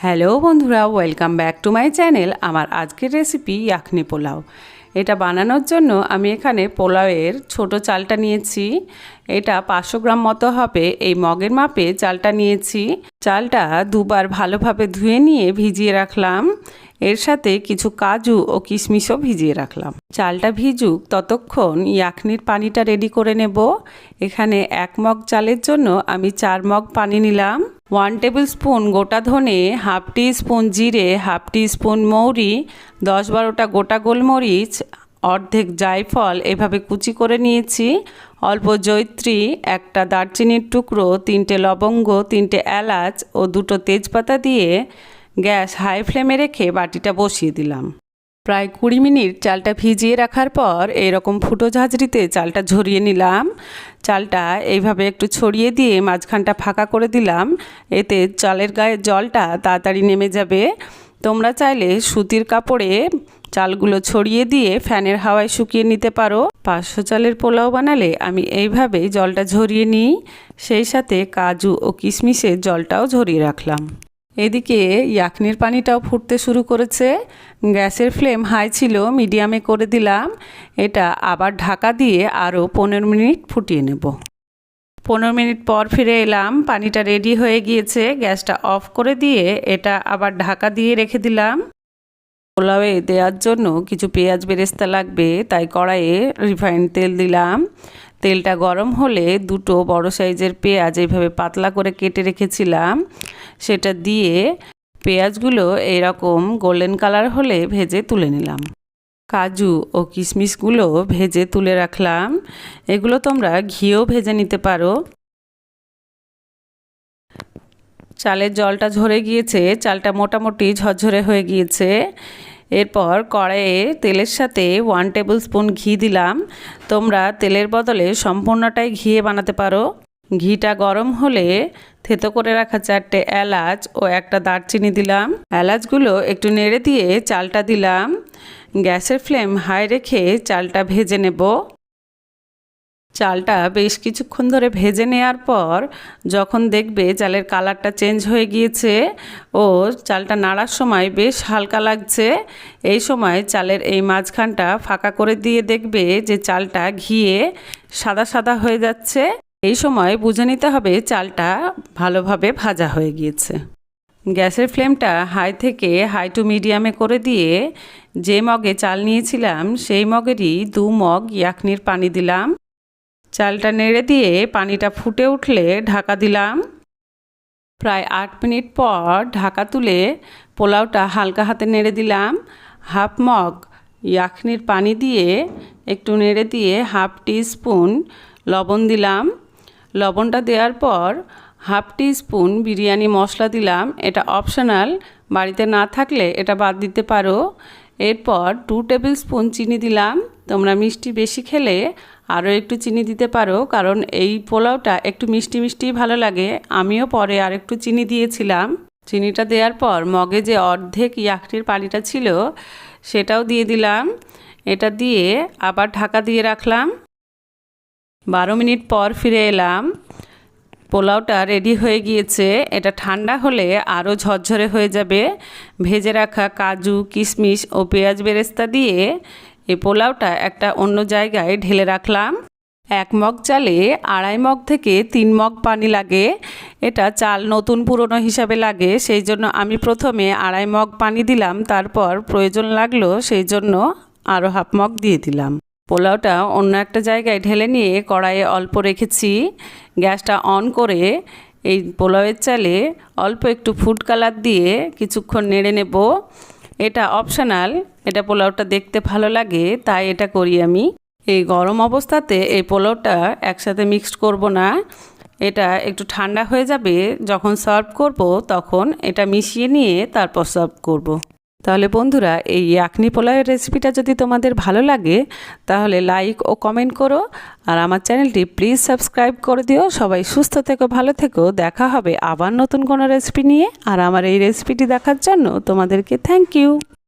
Hello বন্ধুরা, welcome back to my channel. আমার আজকের রেসিপি ইয়াখনি পোলাও। এটা বানানোর জন্য আমি এখানে পোলাওয়ের ছোট চালটা নিয়েছি। এটা 500 গ্রাম মতো হবে। এই মগের মাপে চালটা নিয়েছি। চালটা দুবার ভালোভাবে ধুয়ে নিয়ে ভিজিয়ে রাখলাম। এর সাথে কিছু কাজু ও কিশমিশও ভিজিয়ে রাখলাম। চালটা ভিজুক ততক্ষণ ইয়াখনির পানিটা রেডি করে নেব। এখানে 1 মগ চালের জন্য আমি 4 মগ পানি নিলাম। 1 টেবিল স্পুন গোটা ধনে, হাফ টি স্পুন জিরে, হাফ টি স্পুন মৌরি, 10-12টা গোটা গোলমরিচ, অর্ধেক জায়ফল এভাবে কুচি করে নিয়েছি। অল্প জয়িত্রী, একটা দারচিনির টুকরো, 3টে লবঙ্গ, 3টে এলাচ ও 2টো তেজপাতা দিয়ে গ্যাস হাই ফ্লেমে রেখে বাটিটা বসিয়ে দিলাম। প্রায় 20 মিনিট চালটা ভিজিয়ে রাখার পর এরকম ফুটো ঝাঁঝরিতে চালটা ঝরিয়ে নিলাম। চালটা এইভাবে একটু ছড়িয়ে দিয়ে মাঝখানটা ফাঁকা করে দিলাম। এতে চালের গায়ে জলটা তাড়াতাড়ি নেমে যাবে। তোমরা চাইলে সুতির কাপড়ে চালগুলো ছড়িয়ে দিয়ে ফ্যানের হাওয়ায় শুকিয়ে নিতে পারো। 500 চালের পোলাও বানালে আমি এইভাবেই জলটা ঝরিয়ে নিই। সেই সাথে কাজু ও কিশমিশের জলটাও ঝরিয়ে রাখলাম। এদিকে ইয়াখনির পানিটাও ফুটতে শুরু করেছে। গ্যাসের ফ্লেম হাই ছিল, মিডিয়ামে করে দিলাম। এটা আবার ঢাকা দিয়ে আরও 15 মিনিট ফুটিয়ে নেব। 15 মিনিট পর ফিরে এলাম। পানিটা রেডি হয়ে গিয়েছে। গ্যাসটা অফ করে দিয়ে এটা আবার ঢাকা দিয়ে রেখে দিলাম। পোলাওয়ে দেওয়ার জন্য কিছু পেঁয়াজ বেরেস্তা লাগবে, তাই কড়াইয়ে রিফাইন্ড তেল দিলাম। তেলটা গরম হলে 2টো বড় সাইজের পেঁয়াজ এইভাবে পাতলা করে কেটে রেখেছিলাম সেটা দিয়ে পেঁয়াজগুলো এরকম গোল্ডেন কালার হলে ভেজে তুলে নিলাম। কাজু ও কিশমিশগুলো ভেজে তুলে রাখলাম। এগুলো তোমরা ঘিয়েও ভেজে নিতে পারো। চালের জলটা ঝরে গিয়েছে, চালটা মোটামুটি ঝরঝরে হয়ে গিয়েছে। এরপর কড়াইয়ে তেলের সাথে 1 টেবিল স্পুন ঘি দিলাম। তোমরা তেলের বদলে সম্পূর্ণটাই ঘিয়ে বানাতে পারো। ঘিটা গরম হলে থেতো করে রাখা 4টে এলাচ ও একটা দারচিনি দিলাম। এলাচগুলো একটু নেড়ে দিয়ে চালটা দিলাম। গ্যাসের ফ্লেম হাই রেখে চালটা ভেজে নেব। চালটা বেশ কিছুক্ষণ ধরে ভেজে নেওয়ার পর যখন দেখবে চালের কালারটা চেঞ্জ হয়ে গিয়েছে ও চালটা নাড়ার সময় বেশ হালকা লাগছে, এই সময় চালের এই মাঝখানটা ফাঁকা করে দিয়ে দেখবে যে চালটা ঘিয়ে সাদা সাদা হয়ে যাচ্ছে। এই সময় বুঝে নিতে হবে চালটা ভালোভাবে ভাজা হয়ে গিয়েছে। গ্যাসের ফ্লেমটা হাই থেকে হাই টু মিডিয়ামে করে দিয়ে যে মগে চাল নিয়েছিলাম সেই মগেরই 2 মগ ইয়াখনির পানি দিলাম। চালটা নেড়ে দিয়ে পানিটা ফুটে উঠলে ঢাকা দিলাম। প্রায় 8 মিনিট পর ঢাকা তুলে পোলাওটা হালকা হাতে নেড়ে দিলাম। হাফ মগ ইয়াখনির পানি দিয়ে একটু নেড়ে দিয়ে হাফ টি স্পুন লবণ দিলাম। লবণটা দেওয়ার পর হাফ টি স্পুন বিরিয়ানি মশলা দিলাম। এটা অপশনাল, বাড়িতে না থাকলে এটা বাদ দিতে পারো। এরপর 2 টেবিল স্পুন চিনি দিলাম। তোমরা মিষ্টি বেশি খেলে আরও একটু চিনি দিতে পারো, কারণ এই পোলাওটা একটু মিষ্টি মিষ্টি ভালো লাগে। আমিও পরে আর একটু চিনি দিয়েছিলাম। চিনিটা দেওয়ার পর মগে যে অর্ধেক ইয়াখনির পানিটা ছিল সেটাও দিয়ে দিলাম। এটা দিয়ে আবার ঢাকা দিয়ে রাখলাম। 12 মিনিট পর ফিরে এলাম। পোলাওটা রেডি হয়ে গিয়েছে। এটা ঠান্ডা হলে আরও ঝরঝরে হয়ে যাবে। ভেজে রাখা কাজু, কিশমিশ ও পেঁয়াজ বেরেস্তা দিয়ে এই পোলাওটা একটা অন্য জায়গায় ঢেলে রাখলাম। 1 মগ চালে 2.5 মগ থেকে 3 মগ পানি লাগে। এটা চাল নতুন পুরনো হিসাবে লাগে, সেই জন্য আমি প্রথমে 2.5 মগ পানি দিলাম। তারপর প্রয়োজন লাগলো সেই জন্য আরও হাফ মগ দিয়ে দিলাম। পোলাওটা অন্য একটা জায়গায় ঢেলে নিয়ে কড়াইয়ে অল্প রেখেছি। গ্যাসটা অন করে এই পোলাওয়ের চালে অল্প একটু ফুড কালার দিয়ে কিছুক্ষণ নেড়ে নেব। এটা অপশনাল, এটা পোলাওটা দেখতে ভালো লাগে তাই এটা করি আমি। এই গরম অবস্থাতে এই পোলাওটা একসাথে মিক্সড করব না, এটা একটু ঠান্ডা হয়ে যাবে। যখন সার্ভ করব তখন এটা মিশিয়ে নিয়ে তারপর সার্ভ করব। তাহলে বন্ধুরা, এই ইয়াখনি পোলাওয়ের রেসিপিটা যদি তোমাদের ভালো লাগে তাহলে লাইক ও কমেন্ট করো, আর আমার চ্যানেলটি প্লিজ সাবস্ক্রাইব করে দিও। সবাই সুস্থ থেকো, ভালো থেকো। দেখা হবে আবার নতুন কোনো রেসিপি নিয়ে। আর আমার এই রেসিপিটি দেখার জন্য তোমাদেরকে থ্যাংক ইউ।